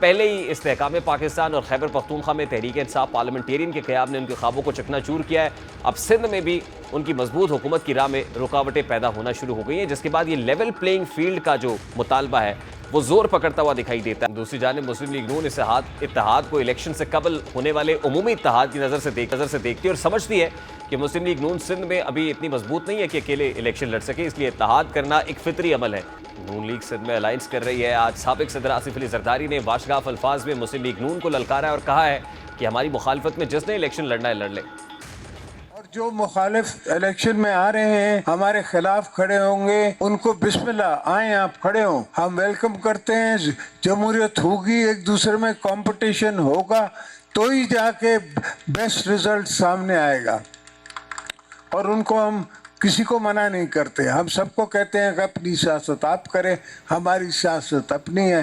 پہلے ہی استحکام پاکستان اور خیبر پختونخوا میں تحریک انصاف پارلیمنٹیرین کے قیام نے ان کے خوابوں کو چکنا چور کیا ہے. اب سندھ میں بھی ان کی مضبوط حکومت کی راہ میں رکاوٹیں پیدا ہونا شروع ہو گئی ہیں, جس کے بعد یہ لیول پلینگ فیلڈ کا جو مطالبہ ہے وہ زور پکڑتا ہوا دکھائی دیتا ہے. دوسری جانب مسلم لیگ نون اس اتحاد کو الیکشن سے قبل ہونے والے عمومی اتحاد کی نظر سے دیکھتی ہے اور سمجھتی ہے کہ مسلم لیگ نون سندھ میں ابھی اتنی مضبوط نہیں ہے کہ اکیلے الیکشن لڑ سکے, اس لیے اتحاد کرنا ایک فطری عمل ہے. نون لیگ سندھ میں الائنس کر رہی ہے. آج سابق صدر آصف علی زرداری نے واشگاف الفاظ میں مسلم لیگ نون کو للکارا ہے اور کہا ہے کہ ہماری مخالفت میں جس نے الیکشن لڑنا ہے لڑ لے. جو مخالف الیکشن میں آ رہے ہیں ہمارے خلاف کھڑے ہوں گے, ان کو بسم اللہ آئیں آپ کھڑے ہوں, ہم ویلکم کرتے ہیں. جمہوریت ہوگی, ایک دوسرے میں کمپٹیشن ہوگا تو ہی جا کے بیسٹ رزلٹ سامنے آئے گا. اور ان کو ہم کسی کو منع نہیں کرتے, ہم سب کو کہتے ہیں کہ اپنی سیاست آپ کریں, ہماری سیاست اپنی ہے.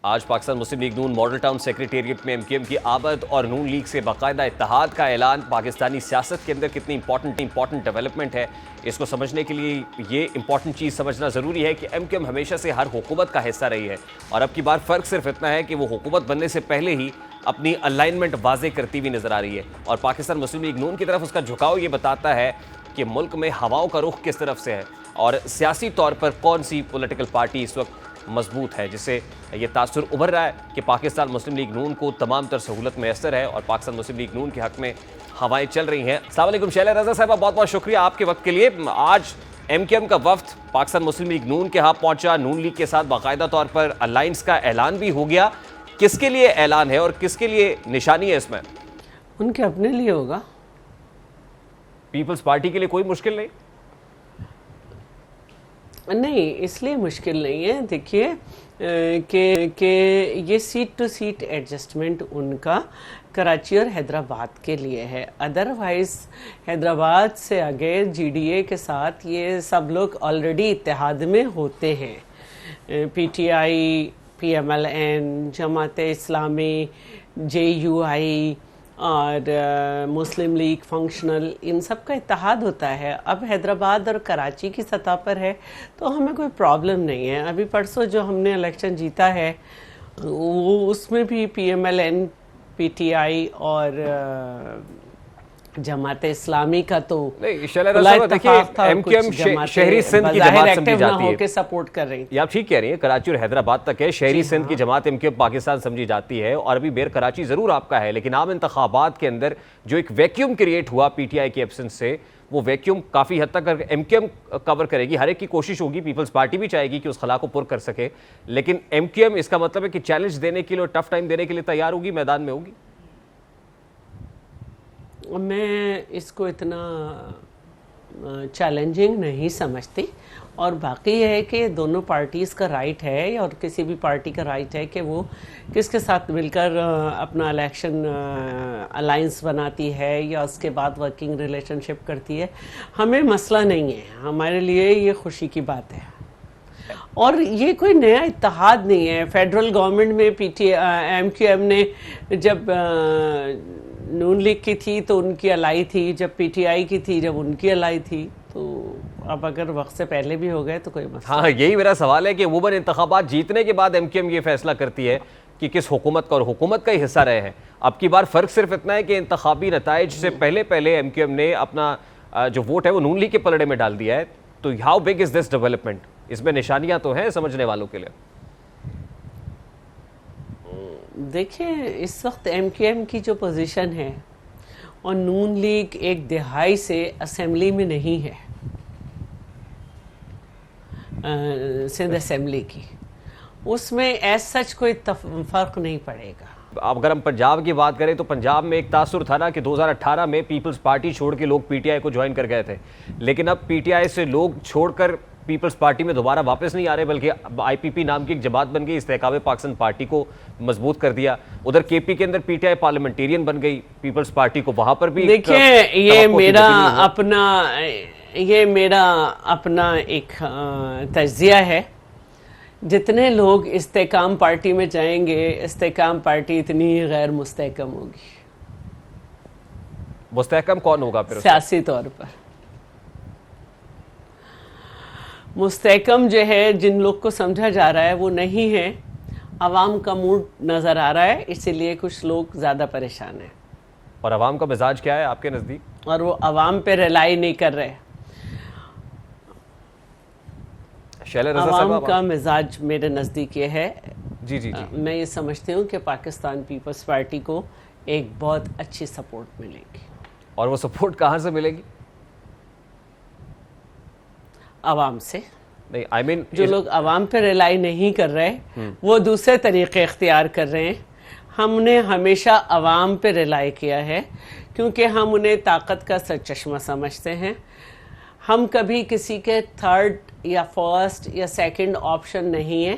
آج پاکستان مسلم لیگ نون ماڈل ٹاؤن سیکریٹریٹ میں ایم کی آمد اور نون لیگ سے باقاعدہ اتحاد کا اعلان پاکستانی سیاست کے اندر کتنی امپورٹنٹ ڈیولپمنٹ ہے, اس کو سمجھنے کے لیے یہ امپورٹنٹ چیز سمجھنا ضروری ہے کہ ایم ہمیشہ سے ہر حکومت کا حصہ رہی ہے اور اب کی بار فرق صرف اتنا ہے کہ وہ حکومت بننے سے پہلے ہی اپنی الائنمنٹ واضح کرتی ہوئی نظر آ رہی ہے اور پاکستان مسلم لیگ نون کی طرف اس کا جھکاؤ یہ بتاتا ہے کہ ملک میں ہواؤں کا رخ کس طرف سے ہے اور سیاسی طور پر کون سی پولیٹیکل پارٹی اس وقت مضبوط ہے, جس سے یہ تاثر ابھر رہا ہے کہ پاکستان مسلم لیگ نون کو تمام تر سہولت میسر ہے اور پاکستان مسلم لیگ نون کے حق میں ہوائیں چل رہی ہیں. السلام علیکم شیلا رضا صاحبہ, بہت بہت شکریہ آپ کے وقت کے لیے. آج ایم کا وفد پاکستان مسلم لیگ نون کے ہاں پہنچا, نون لیگ کے ساتھ باقاعدہ طور پر الائنس کا اعلان بھی ہو گیا. کس کے لیے اعلان ہے اور کس کے لیے نشانی ہے اس میں؟ ان کے اپنے لیے ہوگا. پیپلز پارٹی کے لیے کوئی مشکل نہیں؟ نہیں, اس لیے مشکل نہیں ہے. دیکھیے کہ یہ سیٹ ٹو سیٹ ایڈجسٹمنٹ ان کا کراچی اور حیدرآباد کے لیے ہے. ادروائز حیدرآباد سے آگے جی ڈی اے کے ساتھ یہ سب لوگ آلریڈی اتحاد میں ہوتے ہیں. P T I, P M L N, Jamaat Islami, J you آئی اور مسلم لیگ فنکشنل, ان سب کا اتحاد ہوتا ہے. اب حیدرآباد اور کراچی کی سطح پر ہے تو ہمیں کوئی پرابلم نہیں ہے. ابھی پرسوں جو ہم نے الیکشن جیتا ہے وہ اس میں بھی P M L N, P T I اور جماعت اسلامی کا تو شہری سندھ کی جماعت سمجھی جاتی ہے, سپورٹ کر رہی یہ آپ ٹھیک کہہ رہی ہیں, کراچی اور حیدرآباد تک ہے. شہری سندھ کی جماعت ایم پاکستان سمجھی جاتی ہے اور ابھی بیر کراچی ضرور آپ کا ہے, لیکن عام انتخابات کے اندر جو ایک ویکیوم کریٹ ہوا پی ٹی آئی کی ایبسنس سے, وہ ویکیوم کافی حد تک ایم کور کرے گی. ہر ایک کی کوشش ہوگی, پیپلز پارٹی بھی چاہے گی کہ اس خلا کو پر کر سکے, لیکن ایم اس کا مطلب ہے کہ چیلنج دینے کے لیے, ٹف ٹائم دینے کے لیے تیار ہوگی, میدان میں ہوگی. میں اس کو اتنا چیلنجنگ نہیں سمجھتی. اور باقی یہ ہے کہ دونوں پارٹیز کا رائٹ ہے اور کسی بھی پارٹی کا رائٹ ہے کہ وہ کس کے ساتھ مل کر اپنا الیکشن الائنس بناتی ہے یا اس کے بعد ورکنگ ریلیشن شپ کرتی ہے. ہمیں مسئلہ نہیں ہے, ہمارے لیے یہ خوشی کی بات ہے. اور یہ کوئی نیا اتحاد نہیں ہے. فیڈرل گورنمنٹ میں ایم نے جب نون لیگ کی تھی تو ان کی الائی تھی, جب پی ٹی آئی کی تھی جب ان کی الائی تھی, تو اب اگر وقت سے پہلے بھی ہو گئے تو کوئی مسئلہ. ہاں, یہی میرا سوال ہے کہ عموماً انتخابات جیتنے کے بعد ایم یہ فیصلہ کرتی ہے کہ کس حکومت کا, اور حکومت کا ہی حصہ رہے ہیں. اب کی بار فرق صرف اتنا ہے کہ انتخابی نتائج سے پہلے ایم نے اپنا جو ووٹ ہے وہ نون لیگ کے پلڑے میں ڈال دیا ہے. تو how big is this development? اس میں نشانیاں تو ہیں سمجھنے والوں کے لیے. دیکھیں, اس وقت ایم کی جو پوزیشن ہے, اور نون لیگ ایک دہائی سے اسمبلی میں نہیں ہے, سندھ اسمبلی کی, اس میں ایز سچ کوئی فرق نہیں پڑے گا. اب اگر ہم پنجاب کی بات کریں تو پنجاب میں ایک تاثر تھا نا کہ 2018 میں پیپلز پارٹی چھوڑ کے لوگ پی ٹی آئی کو جوائن کر گئے تھے, لیکن اب پی ٹی آئی سے لوگ چھوڑ کر پیپلز پارٹی میں دوبارہ واپس نہیں آ رہے, بلکہ آئی پی پی نام کی ایک جماعت بن گئی, استحکام پاکستان پارٹی کو مضبوط کر دیا. ادھر کے پی کے اندر پی ٹی آئی پارلیمنٹیرین بن گئی, پیپلز پارٹی کو وہاں پر بھی دیکھیں, یہ میرا اپنا ایک تجزیہ ہے. جتنے لوگ استحکام پارٹی میں جائیں گے, استحکام پارٹی اتنی غیر مستحکم ہوگی. مستحکم کون ہوگا پھر سیاسی طور پر؟ مستحکم جو ہے, جن لوگ کو سمجھا جا رہا ہے وہ نہیں ہے, عوام کا موڈ نظر آ رہا ہے، اسی لیے کچھ لوگ زیادہ پریشان ہیں. اور عوام کا مزاج کیا ہے آپ کے نزدیک؟ اور وہ عوام پہ ریلائی نہیں کر رہے. شیلا رضا صاحبہ، عوام کا مزاج میرے نزدیک یہ ہے، جی جی جی، میں یہ سمجھتی ہوں کہ پاکستان پیپلز پارٹی کو ایک بہت اچھی سپورٹ ملے گی. اور وہ سپورٹ کہاں سے ملے گی؟ عوام سے. نہیں آئی مین جو لوگ عوام پہ ریلائی نہیں کر رہے وہ دوسرے طریقے اختیار کر رہے ہیں. ہم نے ہمیشہ عوام پہ ریلائی کیا ہے کیونکہ ہم انہیں طاقت کا سرچشمہ سمجھتے ہیں. ہم کبھی کسی کے تھرڈ یا فرسٹ یا سیکنڈ آپشن نہیں ہیں،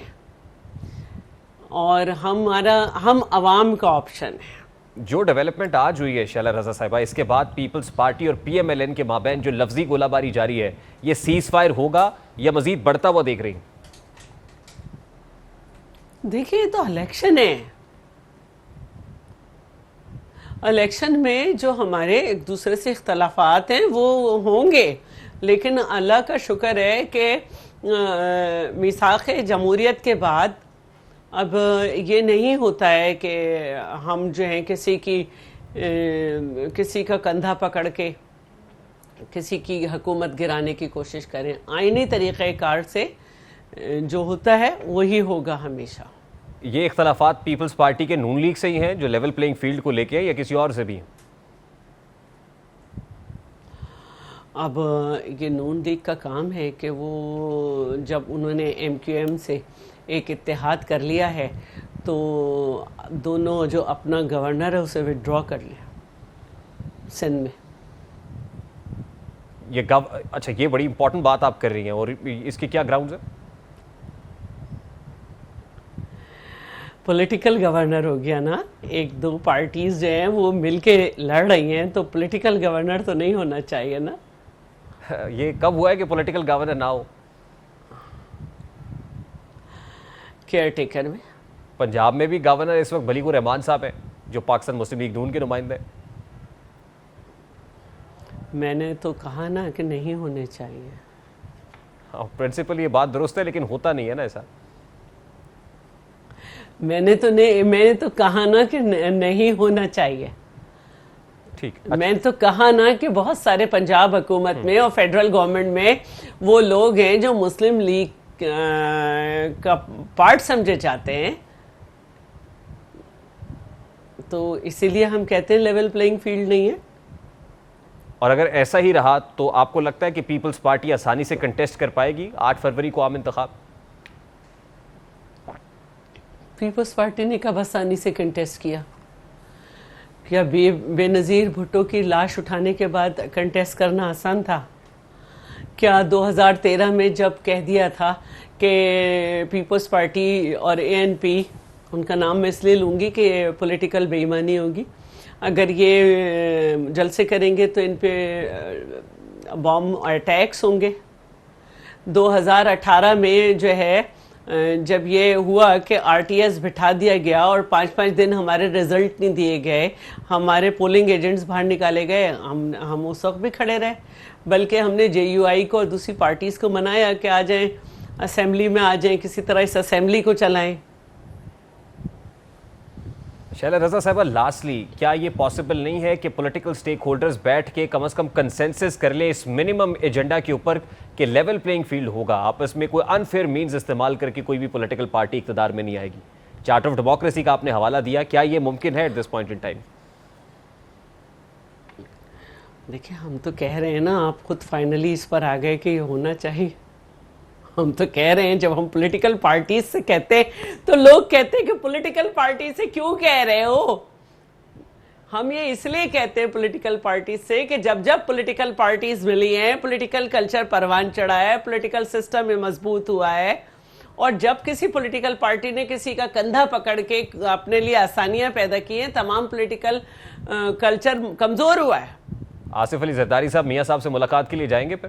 اور ہم عوام کا آپشن ہے. جو ڈیولپمنٹ آج ہوئی ہے شیلا رضا صاحبہ، اس کے بعد پیپلز پارٹی اور پی ایم ایل این کے مابین جو لفظی گولہ باری جاری ہے، یہ سیز فائر ہوگا یا مزید بڑھتا ہوا دیکھ رہی ہیں؟ دیکھیے یہ تو الیکشن ہے. الیکشن میں جو ہمارے ایک دوسرے سے اختلافات ہیں وہ ہوں گے، لیکن اللہ کا شکر ہے کہ میثاق جمہوریت کے بعد اب یہ نہیں ہوتا ہے کہ ہم جو ہیں کسی کا کندھا پکڑ کے کسی کی حکومت گرانے کی کوشش کریں. آئینی طریقہ کار سے جو ہوتا ہے وہی ہوگا ہمیشہ. یہ اختلافات پیپلز پارٹی کے نون لیگ سے ہی ہیں جو لیول پلینگ فیلڈ کو لے کے، یا کسی اور سے بھی ہیں؟ اب یہ نون لیگ کا کام ہے کہ وہ جب انہوں نے ایم کیو ایم سے ایک اتحاد کر لیا ہے تو دونوں جو اپنا گورنر ہے اسے وڈرا کر لیا سندھ میں. اچھا، یہ بڑی امپورٹنٹ بات آپ کر رہی ہیں، اور اس کے کیا گراؤنڈز ہیں؟ پولیٹیکل گورنر ہو گیا نا. ایک دو پارٹیز جو ہیں وہ مل کے لڑ رہی ہیں تو پولیٹیکل گورنر تو نہیں ہونا چاہیے نا. یہ کب ہوا ہے کہ پولیٹیکل گورنر نہ ہو؟ کیئر ٹیکر میں. پنجاب میں بھی گورنر اس وقت بلیغ الرحمان صاحب ہیں جو پاکستان مسلم لیگ نون کے نمائندے ہیں. میں نے تو کہا نا کہ نہیں ہونے چاہیے. پرنسپل یہ بات درست ہے لیکن ہوتا نہیں ہے نا ایسا. میں نے تو کہا نا کہ نہیں ہونا چاہیے. ٹھیک، میں تو کہا نا کہ بہت سارے پنجاب حکومت میں اور فیڈرل گورنمنٹ میں وہ لوگ ہیں جو مسلم لیگ کا پارٹ سمجھے جاتے ہیں، تو اسی لیے ہم کہتے ہیں لیول پلینگ فیلڈ نہیں ہے. اور اگر ایسا ہی رہا تو آپ کو لگتا ہے کہ پیپلز پارٹی آسانی سے کنٹیسٹ کر پائے گی 8 فروری کو عام انتخاب؟ پیپلز پارٹی نے کب آسانی سے کنٹیسٹ کیا؟ کیا بے نظیر بھٹو کی لاش اٹھانے کے بعد کنٹیسٹ کرنا آسان تھا؟ کیا 2013 میں جب کہہ دیا تھا کہ پیپلز پارٹی اور اے این پی، ان کا نام میں اس لیے لوں گی کہ پولیٹیکل بے ایمانی ہوگی، اگر یہ جلسے کریں گے تو ان پہ بام اٹیکس ہوں گے. 2018 میں جو ہے جب یہ ہوا کہ آر ٹی ایس بٹھا دیا گیا اور 5 دن ہمارے رزلٹ نہیں دیے گئے، ہمارے پولنگ ایجنٹس باہر نکالے گئے، ہم اس وقت بھی کھڑے رہے، بلکہ ہم نے جے یو آئی کو اور دوسری پارٹیز کو منایا کہ آ جائیں اسمبلی میں، آ جائیں، کسی طرح اس اسمبلی کو چلائیں. شیلا رضا صاحبہ، لاسٹلی کیا یہ پاسبل نہیں ہے کہ پولیٹیکل سٹیک ہولڈرز بیٹھ کے کم از کم کنسنسس کر لیں اس منیمم ایجنڈا کے اوپر کہ لیول پلینگ فیلڈ ہوگا، آپس میں کوئی انفیئر مینز استعمال کر کے کوئی بھی پولیٹیکل پارٹی اقتدار میں نہیں آئے گی؟ چارٹر آف ڈیموکریسی کا آپ نے حوالہ دیا، کیا یہ ممکن ہے at this point in time? دیکھیں ہم تو کہہ رہے ہیں نا، آپ خود فائنلی اس پر آ گئے کہ یہ ہونا چاہیے. ہم تو کہہ رہے ہیں، جب ہم پولیٹیکل پارٹیز سے کہتے ہیں تو لوگ کہتے ہیں کہ پولیٹیکل پارٹی سے کیوں کہہ رہے ہو؟ ہم یہ اس لیے کہتے ہیں پولیٹیکل پارٹیز سے کہ جب پولیٹیکل پارٹیز ملی ہیں، پولیٹیکل کلچر پروان چڑھا ہے، پولیٹیکل سسٹم میں مضبوط ہوا ہے، اور جب کسی پولیٹیکل پارٹی نے کسی کا کندھا پکڑ کے اپنے لیے آسانیاں پیدا کی ہیں، تمام پولیٹیکل کلچر کمزور ہوا ہے. آصف علی زرداری صاحب میاں صاحب سے ملاقات کے لیے جائیں گے پھر؟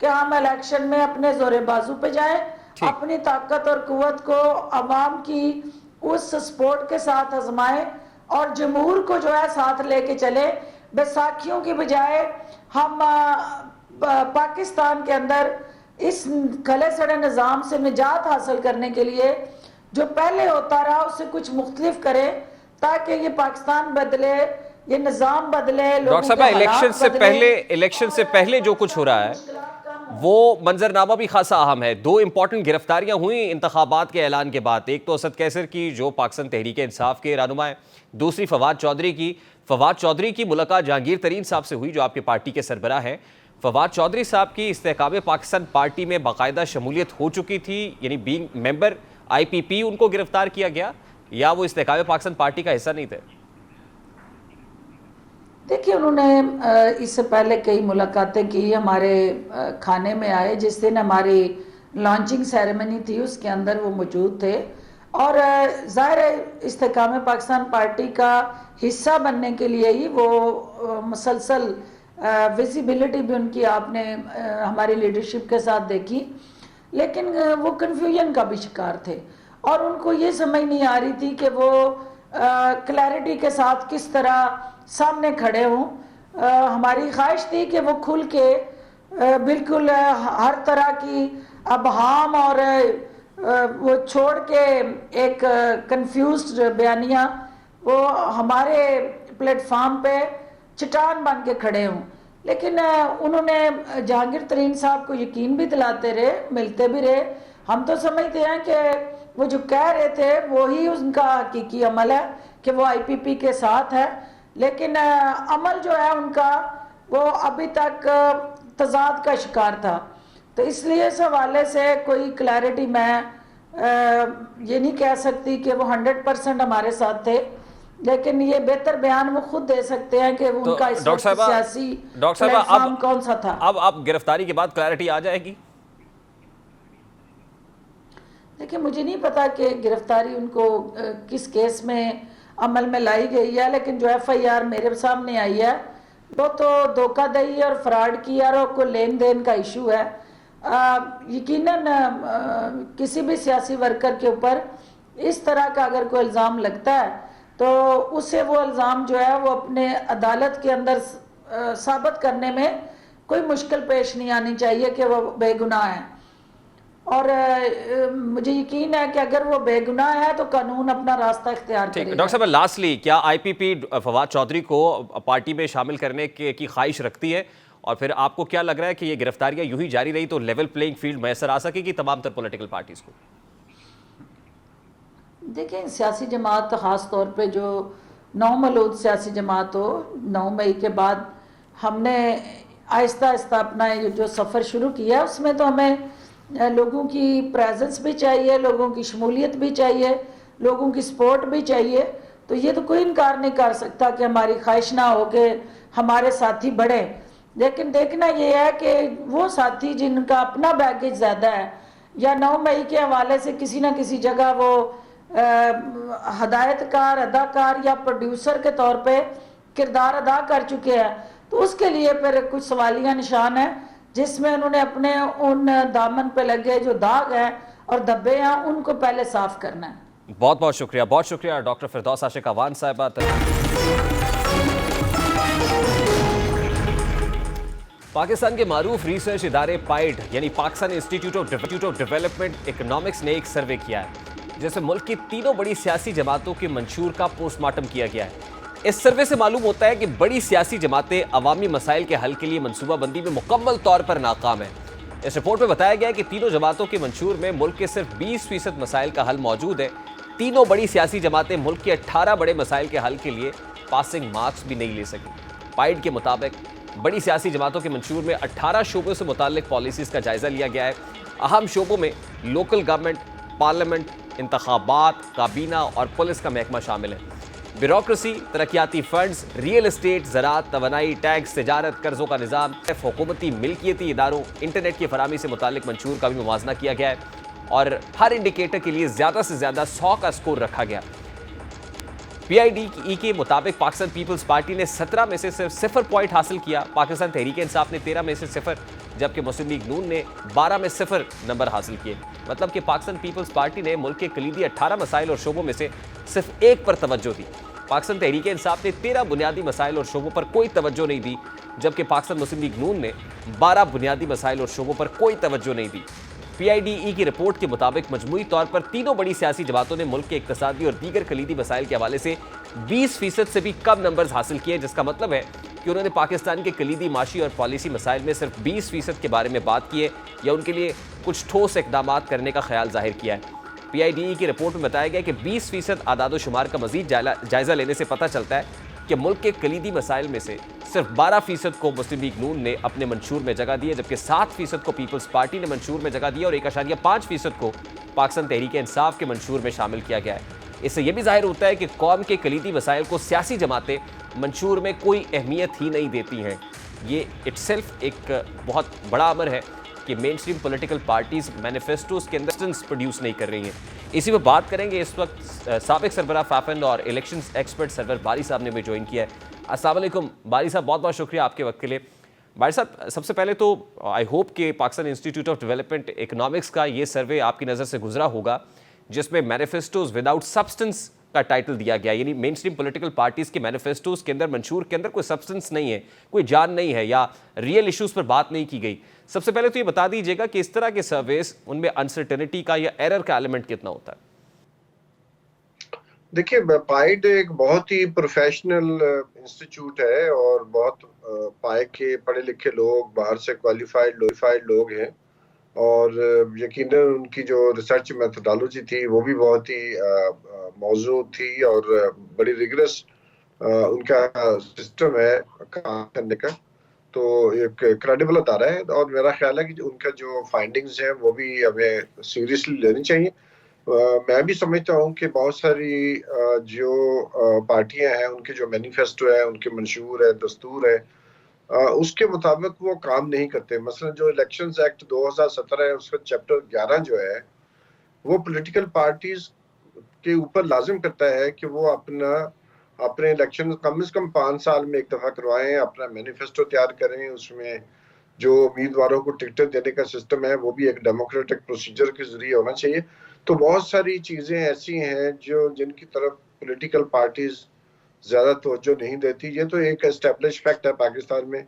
کہ ہم الیکشن میں اپنے زور بازو پہ جائیں, اپنی طاقت اور قوت کو عوام کی اس سپورٹ کے ساتھ آزمائیں اور جمہور کو جو ہے ساتھ لے کے چلے. بیساکھیوں کی بجائے ہم پاکستان کے اندر اس کھلے سڑے نظام سے نجات حاصل کرنے کے لیے جو پہلے ہوتا رہا اسے کچھ مختلف کریں, تاکہ یہ پاکستان بدلے, یہ نظام بدلے. ڈاکٹر صاحبہ, الیکشن سے پہلے جو کچھ ہو رہا ہے وہ منظرنامہ بھی خاصا اہم ہے. 2 امپورٹنٹ گرفتاریاں ہوئیں انتخابات کے اعلان کے بعد. ایک تو اسد کیسر کی جو پاکستان تحریک انصاف کے رہنما ہیں, دوسری فواد چودھری کی. فواد چودھری کی ملاقات جہانگیر ترین صاحب سے ہوئی جو آپ کے پارٹی کے سربراہ ہیں. فواد چودھری صاحب کی استحکام پاکستان پارٹی میں باقاعدہ شمولیت ہو چکی تھی, یعنی بینگ ممبر IPP ان کو گرفتار کیا گیا, یا وہ استحکام پاکستان پارٹی کا حصہ نہیں تھے؟ دیکھیے, انہوں نے اس سے پہلے کئی ملاقاتیں کی, ہمارے کھانے میں آئے. جس دن ہماری لانچنگ سیریمنی تھی اس کے اندر وہ موجود تھے, اور ظاہر ہے استحکام پاکستان پارٹی کا حصہ بننے کے لیے ہی وہ مسلسل ویزیبلٹی بھی ان کی آپ نے ہماری لیڈرشپ کے ساتھ دیکھی. لیکن وہ کنفیوژن کا بھی شکار تھے, اور ان کو یہ سمجھ نہیں آ رہی تھی کہ وہ کلیئرٹی کے ساتھ کس طرح سامنے کھڑے ہوں. ہماری خواہش تھی کہ وہ کھل کے بالکل ہر طرح کی ابہام اور وہ چھوڑ کے ایک کنفیوزڈ بیانیہ وہ ہمارے پلیٹ فارم پہ چٹان بن کے کھڑے ہوں. لیکن انہوں نے جہانگیر ترین صاحب کو یقین بھی دلاتے رہے, ملتے بھی رہے. ہم تو سمجھتے ہیں کہ وہ جو کہہ رہے تھے وہی ان کا حقیقی عمل ہے کہ وہ IPP کے ساتھ ہے, لیکن عمل جو ہے ان کا وہ ابھی تک تضاد کا شکار تھا. تو اس لیے اس حوالے سے کوئی کلیئرٹی میں یہ نہیں کہہ سکتی کہ وہ 100% ہمارے ساتھ تھے, لیکن یہ بہتر بیان وہ خود دے سکتے ہیں کہ ان کا اس وقت سیاسی پلیٹ فارم کون سا تھا. اب گرفتاری کے بعد کلیئرٹی آ جائے گی؟ دیکھیں, مجھے نہیں پتا کہ گرفتاری ان کو کس کیس میں عمل میں لائی گئی ہے, لیکن جو FIR میرے سامنے آئی ہے وہ تو دھوکہ دہی اور فراڈ کی اور کوئی لین دین کا ایشو ہے. یقیناً کسی بھی سیاسی ورکر کے اوپر اس طرح کا اگر کوئی الزام لگتا ہے تو اسے وہ الزام جو ہے وہ اپنے عدالت کے اندر ثابت کرنے میں کوئی مشکل پیش نہیں آنی چاہیے کہ وہ بے گناہ ہیں. اور مجھے یقین ہے کہ اگر وہ بے گناہ ہے تو قانون اپنا راستہ اختیار کرے گا. ڈاکٹر صاحب, لاسٹلی کیا IPP فواد چودھری کو پارٹی میں شامل کرنے کی خواہش رکھتی ہے, اور پھر آپ کو کیا لگ رہا ہے کہ یہ گرفتاریاں یوں ہی جاری رہی تو لیول پلینگ فیلڈ میسر آ سکے گی تمام تر پولیٹیکل پارٹیز کو؟ دیکھیں, سیاسی جماعت خاص طور پہ جو نومولود سیاسی جماعت ہو, 9 مئی کے بعد ہم نے آہستہ آہستہ اپنا جو سفر شروع کیا اس میں تو ہمیں لوگوں کی پریزنس بھی چاہیے, لوگوں کی شمولیت بھی چاہیے, لوگوں کی سپورٹ بھی چاہیے. تو یہ تو کوئی انکار نہیں کر سکتا کہ ہماری خواہش نہ ہو کہ ہمارے ساتھی بڑھیں, لیکن دیکھنا یہ ہے کہ وہ ساتھی جن کا اپنا بیگیج زیادہ ہے یا 9 مئی کے حوالے سے کسی نہ کسی جگہ وہ ہدایت کار, اداکار یا پروڈیوسر کے طور پہ کردار ادا کر چکے ہیں, تو اس کے لیے پھر کچھ سوالیہ نشان ہیں جس میں انہوں نے اپنے ان دامن پہ لگے جو داغ ہیں اور دھبے ہیں ان کو پہلے صاف کرنا ہے. بہت بہت شکریہ ڈاکٹر فردوس عاشق اعوان صاحبہ. پاکستان کے معروف ریسرچ ادارے پائڈ یعنی Pakistan institute of development economics نے ایک سروے کیا ہے جس میں ملک کی تینوں بڑی سیاسی جماعتوں کے منشور کا پوسٹ مارٹم کیا گیا ہے. اس سروے سے معلوم ہوتا ہے کہ بڑی سیاسی جماعتیں عوامی مسائل کے حل کے لیے منصوبہ بندی میں مکمل طور پر ناکام ہیں. اس رپورٹ میں بتایا گیا ہے کہ تینوں جماعتوں کے منشور میں ملک کے صرف 20% مسائل کا حل موجود ہے. تینوں بڑی سیاسی جماعتیں ملک کے 18 بڑے مسائل کے حل کے لیے پاسنگ مارکس بھی نہیں لے سکیں. پائڈ کے مطابق بڑی سیاسی جماعتوں کے منشور میں 18 شعبوں سے متعلق پالیسیز کا جائزہ لیا گیا ہے. اہم شعبوں میں لوکل گورنمنٹ, پارلیمنٹ, انتخابات, کابینہ اور پولیس کا محکمہ شامل ہے. بیوروکریسی, ترقیاتی فنڈز, ریئل اسٹیٹ, زراعت, توانائی, ٹیکس, تجارت, قرضوں کا نظام, حکومتی ملکیتی اداروں, انٹرنیٹ کی فراہمی سے متعلق منشور کا بھی موازنہ کیا گیا ہے اور ہر انڈیکیٹر کے لیے زیادہ سے زیادہ 100 کا سکور رکھا گیا. PIDE کے مطابق پاکستان پیپلز پارٹی نے 17 میں سے صرف 0 پوائنٹ حاصل کیا, پاکستان تحریک انصاف نے 13 میں سے 0, جبکہ مسلم لیگ نون نے 12 میں 0 نمبر حاصل کیے. مطلب کہ پاکستان پیپلز پارٹی نے ملک کے کلیدی 18 مسائل اور شعبوں میں سے صرف ایک پر توجہ دی. پاکستان تحریک انصاف نے 13 بنیادی مسائل اور شعبوں پر کوئی توجہ نہیں دی، جبکہ پاکستان مسلم لیگ نون نے 12 بنیادی مسائل اور شعبوں پر کوئی توجہ نہیں دی. پی آئی ڈی ای کی رپورٹ کے مطابق مجموعی طور پر تینوں بڑی سیاسی جماعتوں نے ملک کے اقتصادی اور دیگر کلیدی مسائل کے حوالے سے 20% سے بھی کم نمبرز حاصل کیے، جس کا مطلب ہے کہ انہوں نے پاکستان کے کلیدی معاشی اور پالیسی مسائل میں صرف 20% کے بارے میں بات کی ہے یا ان کے لیے کچھ ٹھوس اقدامات کرنے کا خیال ظاہر کیا ہے. پی آئی ڈی ای کی رپورٹ میں بتایا گیا کہ 20% اعداد و شمار کا مزید جائزہ لینے سے پتہ چلتا ہے کہ ملک کے کلیدی مسائل میں سے صرف 12% کو مسلم لیگ نون نے اپنے منشور میں جگہ دی ہے، جبکہ 7% کو پیپلز پارٹی نے منشور میں جگہ دی اور 1.5% کو پاکستان تحریک انصاف کے منشور میں شامل کیا گیا ہے. اس سے یہ بھی ظاہر ہوتا ہے کہ قوم کے کلیدی مسائل کو سیاسی جماعتیں منشور میں کوئی اہمیت ہی نہیں دیتی ہیں. یہ اٹ سیلف ایک بہت بڑا امر ہے کہ مین اسٹریم پولیٹیکل پارٹیز مینیفیسٹوز کے اندر پروڈیوس نہیں کر رہی ہیں. اسی پہ بات کریں گے. اس وقت سابق سربراہ فافند اور الیکشنز ایکسپرٹ سرور باری صاحب نے بھی جوائن کیا ہے. السلام علیکم باری صاحب، بہت بہت شکریہ آپ کے وقت کے لیے. باری صاحب، سب سے پہلے تو آئی ہوپ کہ Pakistan institute of development economics کا یہ سروے آپ کی نظر سے گزرا ہوگا جس میں مینیفیسٹوز وداؤٹ سبسٹنس کا ٹائٹل دیا گیا، یعنی مین اسٹریم پولیٹیکل پارٹیز کے مینیفیسٹوز کے اندر منشور کے اندر کوئی سبسٹنس نہیں ہے، کوئی جان نہیں ہے یا ریئل ایشوز پر بات نہیں کی گئی. سب سے پہلے تو یہ بتا دیجیے گا کہ اس طرح کے سرویز ان میں انسرٹنٹی کا یا ایرر کا ایلیمنٹ کتنا ہوتا ہے؟ دیکھیے، پائیڈ ایک بہت ہی پروفیشنل انسٹیٹیوٹ ہے اور بہت پائے کے پڑھے لکھے لوگ، باہر سے کوالیفائڈ لوگ ہیں، اور یقیناً ان کی جو ریسرچ میتھڈالوجی تھی وہ بھی بہت ہی موزوں تھی اور بڑی ریگرس ان کا سسٹم ہے کام کرنے کا. تو ایک کریڈیبل ادارہ ہے اور میرا خیال ہے کہ ان کا جو فائنڈنگز ہیں وہ بھی ہمیں سیریسلی لینی چاہیے. میں بھی سمجھتا ہوں کہ بہت ساری جو پارٹیاں ہیں ان کے جو مینیفیسٹو ہے، ان کے منشور ہے، دستور ہے، اس کے مطابق وہ کام نہیں کرتے. مثلا جو الیکشنز ایکٹ 2017 ہے، اس کا چیپٹر 11 جو ہے وہ پولیٹیکل پارٹیز کے اوپر لازم کرتا ہے کہ وہ اپنے الیکشن کم از کم 5 سال میں ایک دفعہ کروائیں، اپنا مینیفیسٹو تیار کریں. اس میں جو امیدواروں کو ٹکٹیں دینے کا سسٹم ہے وہ بھی ایک ڈیموکریٹک پروسیجر کے ذریعے ہونا چاہیے. تو بہت ساری چیزیں ایسی ہیں جن کی طرف پولیٹیکل پارٹیز زیادہ توجہ نہیں دیتی. یہ تو ایک اسٹیبلش فیکٹ ہے پاکستان میں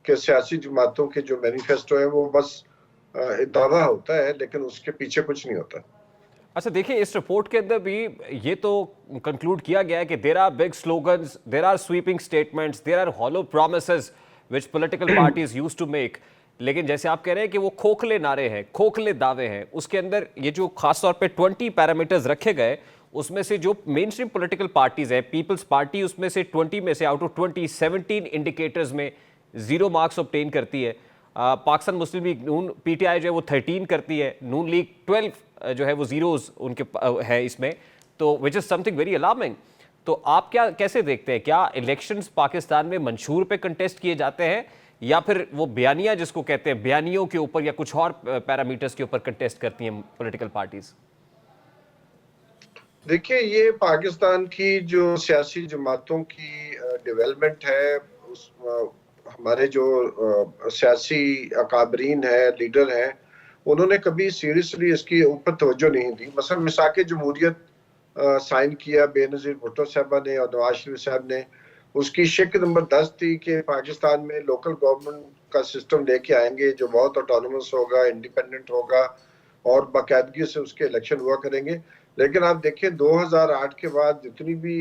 کہ سیاسی جماعتوں کے جو مینیفیسٹو ہیں وہ بس دعویٰ ہوتا ہے لیکن اس کے پیچھے کچھ نہیں ہوتا. اچھا دیکھیں، اس رپورٹ کے اندر بھی یہ تو کنکلوڈ کیا گیا ہے کہ there are big slogans, there are sweeping statements, there are hollow promises which political parties use to make. لیکن جیسے آپ کہہ رہے ہیں کہ وہ کھوکھلے نعرے ہیں، کھوکھلے دعوے ہیں. اس کے اندر یہ جو خاص طور پہ 20 پیرامیٹرز رکھے گئے، اس میں سے جو مین اسٹریم پولیٹیکل پارٹیز ہیں، پیپلز پارٹی اس میں سے 20 میں سے آؤٹ آف 20 17 انڈیکیٹرز میں 0 مارکس obtain کرتی ہے. Pakistan Muslim League Noon P T I جو ہے وہ 13 کرتی ہے، نون لیگ 12 جو ہے وہ زیروز ان کے ہے اس میں، تو وچ از سم تھنگ ویری الارمنگ. تو آپ کیسے دیکھتے ہیں، کیا الیکشنز پاکستان میں منشور پہ کنٹیسٹ کیے جاتے ہیں یا پھر وہ بیانیہ جس کو کہتے ہیں بیانیوں کے اوپر یا کچھ اور پیرامیٹرز کے اوپر کنٹیسٹ کرتی ہیں پولیٹیکل پارٹیز؟ دیکھیں، یہ پاکستان کی جو سیاسی جماعتوں کی ڈیولپمنٹ ہے، ہمارے جو سیاسی اکابرین ہیں، لیڈر ہیں، انہوں نے کبھی سیریسلی اس کی اوپر توجہ نہیں دی. مثلا میثاق جمہوریت سائن کیا بے نظیر بھٹو صاحبہ نے اور نواز شریف صاحب نے. اس کی شق نمبر 10 تھی کہ پاکستان میں لوکل گورنمنٹ کا سسٹم لے کے آئیں گے جو بہت آٹونومس ہوگا، انڈیپینڈنٹ ہوگا اور باقاعدگی سے اس کے الیکشن ہوا کریں گے. لیکن آپ دیکھیں 2008 کے بعد جتنی بھی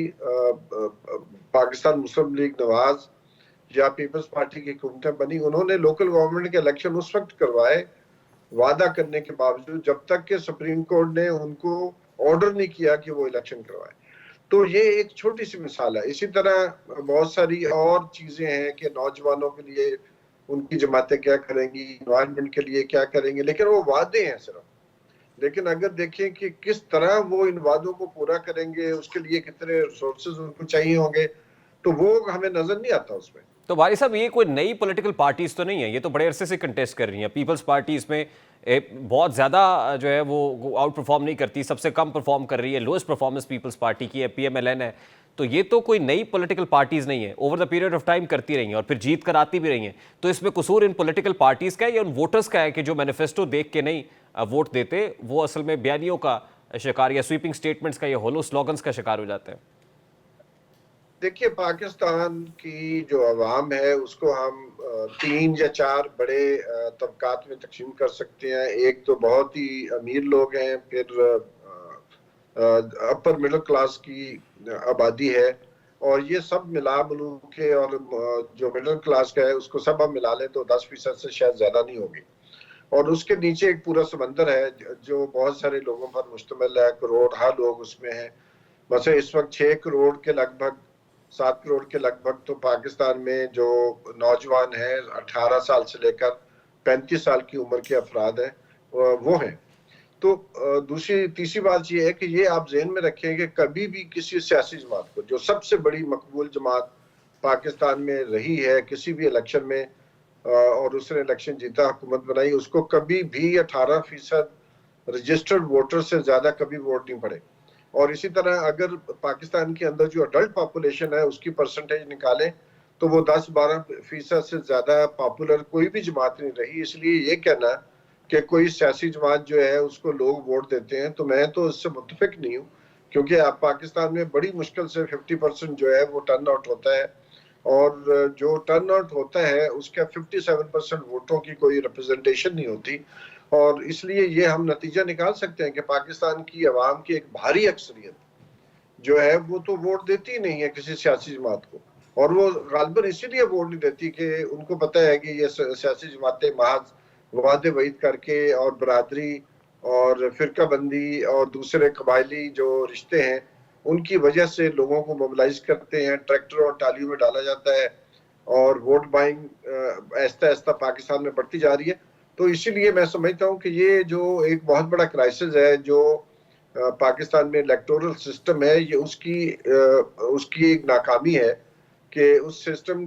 پاکستان مسلم لیگ نواز یا پیپلز پارٹی کی حکومتیں بنی، انہوں نے لوکل گورنمنٹ کے الیکشن اس وقت کروائے وعدہ کرنے کے باوجود جب تک کہ سپریم کورٹ نے ان کو آرڈر نہیں کیا کہ وہ الیکشن کروائے. تو یہ ایک چھوٹی سی مثال ہے. اسی طرح بہت ساری اور چیزیں ہیں کہ نوجوانوں کے لیے ان کی جماعتیں کیا کریں گی، انوائرمنٹ کے لیے کیا کریں گے، لیکن وہ وعدے ہیں صرف. لیکن اگر دیکھیں کہ کس طرح وہ ان وعدوں کو پورا کریں گے، اس کے لیے کتنے ریسورسز ان کو چاہیے ہوں گے، تو وہ ہمیں نظر نہیں آتا اس میں. تو باری صاحب، یہ کوئی نئی پولیٹیکل پارٹیز تو نہیں ہے، یہ تو بڑے عرصے سے کنٹیسٹ کر رہی ہیں. پیپلز پارٹی اس میں بہت زیادہ جو ہے وہ آؤٹ پرفارم نہیں کرتی، سب سے کم پرفارم کر رہی ہے. لوئسٹ پرفارمنس پیپلز پارٹی کی ہے، پی ایم ایل این ہے. تو یہ تو کوئی نئی پولیٹیکل پارٹیز نہیں ہیں, over the period of time کرتی رہی ہیں اور پھر جیت کر آتی بھی رہی ہیں. تو اس میں قصور ان پولیٹیکل پارٹیز کا ہے یا ان ووٹرز کا ہے کہ جو مینیفیسٹو دیکھ کے نہیں ووٹ دیتے, وہ اصل میں بیانیوں کا شکار یا سویپنگ سٹیٹمنٹس کا یا ہولو سلوگنز کا شکار ہو جاتے ہیں؟ دیکھیے, پاکستان کی جو عوام ہے اس کو ہم 3 یا 4 بڑے طبقات میں تقسیم کر سکتے ہیں. ایک تو بہت ہی امیر لوگ ہیں, پھر اپر مڈل کلاس کی آبادی ہے, اور یہ سب ملا ملو کے, اور جو مڈل کلاس کا ہے اس کو سب ہم ملا لیں تو 10% سے شاید زیادہ نہیں ہوگی. اور اس کے نیچے ایک پورا سمندر ہے جو بہت سارے لوگوں پر مشتمل ہے, کروڑ لوگ اس میں ہیں. مثلا اس وقت 6 کروڑ کے لگ بھگ 7 کروڑ کے لگ بھگ تو پاکستان میں جو نوجوان ہیں 18 سال سے لے کر 35 سال کی عمر کے افراد ہیں وہ ہیں. تو تیسری بات یہ ہے کہ یہ آپ ذہن میں رکھیں کہ کبھی بھی کسی سیاسی جماعت کو, جو سب سے بڑی مقبول جماعت پاکستان میں رہی ہے کسی بھی الیکشن میں, اور اس نے الیکشن جیتا, حکومت بنائی, اس کو کبھی بھی 18% رجسٹرڈ ووٹر سے زیادہ کبھی ووٹ نہیں پڑے. اور اسی طرح اگر پاکستان کے اندر جو اڈلٹ پاپولیشن ہے اس کی پرسنٹیج نکالیں تو وہ 10-12% سے زیادہ پاپولر کوئی بھی جماعت نہیں رہی. اس لیے یہ کہنا کہ کوئی سیاسی جماعت جو ہے اس کو لوگ ووٹ دیتے ہیں, تو میں تو اس سے متفق نہیں ہوں, کیونکہ اب پاکستان میں بڑی مشکل سے 50% جو ہے وہ ٹرن آؤٹ ہوتا ہے, اور جو ٹرن آؤٹ ہوتا ہے اس کا 57% ووٹوں کی کوئی ریپرزنٹیشن نہیں ہوتی. اور اس لیے یہ ہم نتیجہ نکال سکتے ہیں کہ پاکستان کی عوام کی ایک بھاری اکثریت جو ہے وہ تو ووٹ دیتی نہیں ہے کسی سیاسی جماعت کو, اور وہ غالباً اسی لیے ووٹ نہیں دیتی کہ ان کو پتہ ہے کہ یہ سیاسی جماعتیں محض وعدے وعید کر کے اور برادری اور فرقہ بندی اور دوسرے قبائلی جو رشتے ہیں ان کی وجہ سے لوگوں کو موبلائز کرتے ہیں, ٹریکٹروں اور ٹالیوں میں ڈالا جاتا ہے, اور ووٹ بائنگ آہستہ آہستہ پاکستان میں بڑھتی جا رہی ہے. تو اسی لیے میں سمجھتا ہوں کہ یہ جو ایک بہت بڑا کرائسس ہے جو پاکستان میں الیکٹورل سسٹم ہے, یہ اس کی ایک ناکامی ہے کہ اس سسٹم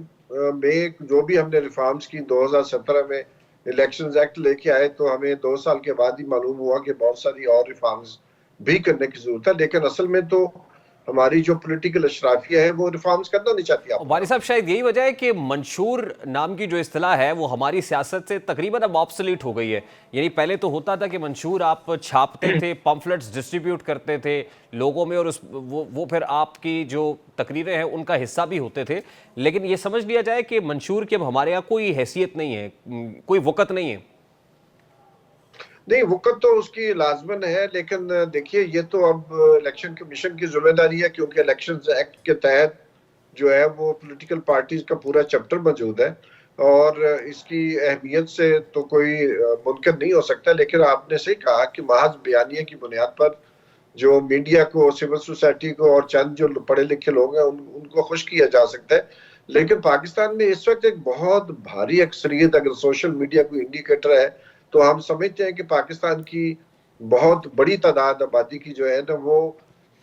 میں جو بھی ہم نے ریفارمز کی 2017 میں الیکشنز ایکٹ لے کے آئے, تو ہمیں 2 سال کے بعد ہی معلوم ہوا کہ بہت ساری اور ریفارمز بھی کرنے کی ضرورت ہے. لیکن اصل میں تو ہماری جو پولیٹیکل اشرافیہ ہے وہ ریفارمز کرنا نہیں چاہتی. وانی صاحب, شاید یہی وجہ ہے کہ منشور نام کی جو اصطلاح ہے وہ ہماری سیاست سے تقریباً اب آبسلیٹ ہو گئی ہے. یعنی پہلے تو ہوتا تھا کہ منشور آپ چھاپتے تھے, پمفلٹس ڈسٹریبیوٹ کرتے تھے لوگوں میں, اور وہ پھر آپ کی جو تقریریں ہیں ان کا حصہ بھی ہوتے تھے. لیکن یہ سمجھ لیا جائے کہ منشور کی اب ہمارے یہاں کوئی حیثیت نہیں ہے, کوئی وقت نہیں ہے. نہیں, وقت تو اس کی لازمن ہے, لیکن دیکھیے یہ تو اب الیکشن کمیشن کی ذمہ داری ہے, کیونکہ الیکشنز ایکٹ کے تحت جو ہے وہ پولیٹیکل پارٹیز کا پورا چیپٹر موجود ہے, اور اس کی اہمیت سے تو کوئی منکر نہیں ہو سکتا. لیکن آپ نے صحیح کہا کہ محض بیانیے کی بنیاد پر جو میڈیا کو, سول سوسائٹی کو اور چند جو پڑھے لکھے لوگ ہیں ان کو خوش کیا جا سکتا ہے. لیکن پاکستان میں اس وقت ایک بہت بھاری اکثریت, اگر سوشل میڈیا کوئی انڈیکیٹر ہے تو ہم سمجھتے ہیں کہ پاکستان کی بہت بڑی تعداد آبادی کی جو ہے نا وہ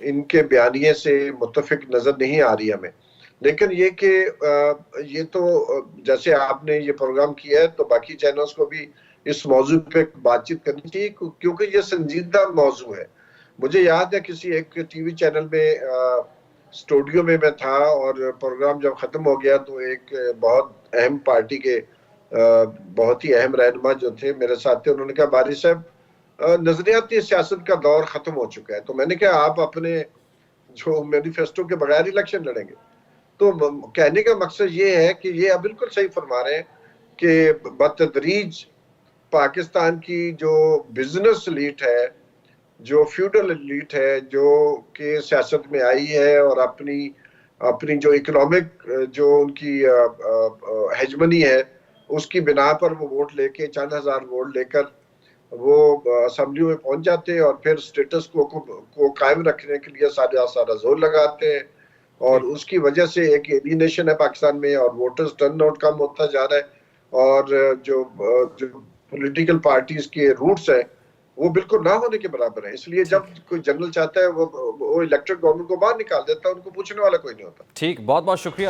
ان کے بیانیے سے متفق نظر نہیں آ رہی ہمیں. لیکن یہ کہ یہ تو جیسے آپ نے یہ پروگرام کیا ہے تو باقی چینلز کو بھی اس موضوع پہ بات چیت کرنی چاہیے, کیونکہ یہ سنجیدہ موضوع ہے. مجھے یاد ہے کسی ایک ٹی وی چینل میں اسٹوڈیو میں تھا, اور پروگرام جب ختم ہو گیا تو ایک بہت اہم پارٹی کے بہت ہی اہم رہنما جو تھے میرے ساتھ تھے, انہوں نے کہا باری صاحب نظریاتی سیاست کا دور ختم ہو چکا ہے. تو میں نے کہا آپ اپنے جو مینیفیسٹو کے بغیر الیکشن لڑیں گے؟ تو کہنے کا مقصد یہ ہے کہ یہ آپ بالکل صحیح فرما رہے ہیں کہ بتدریج پاکستان کی جو بزنس ایلیٹ ہے, جو فیوڈل ایلیٹ ہے, جو کہ سیاست میں آئی ہے اور اپنی جو اکنامک جو ان کی ہیجمنی ہے اس کی بنا پر وہ ووٹ لے کے, چند ہزار ووٹ لے کر وہ اسمبلیوں میں پہنچ جاتے ہیں, اور پھر سٹیٹس کو قائم رکھنے کے لیے سارا زور لگاتے ہیں, اور اس کی وجہ سے ایک ایلینیشن ہے پاکستان میں, اور ووٹرز ٹرن آؤٹ کم ہوتا جا رہا ہے, اور جو پولیٹیکل پارٹیز کے روٹس ہیں وہ بالکل نہ ہونے کے برابر ہیں. اس لیے جب کوئی جنرل چاہتا ہے وہ الیکٹڈ گورنمنٹ کو باہر نکال دیتا ہے, ان کو پوچھنے والا کوئی نہیں ہوتا. ٹھیک, بہت بہت شکریہ.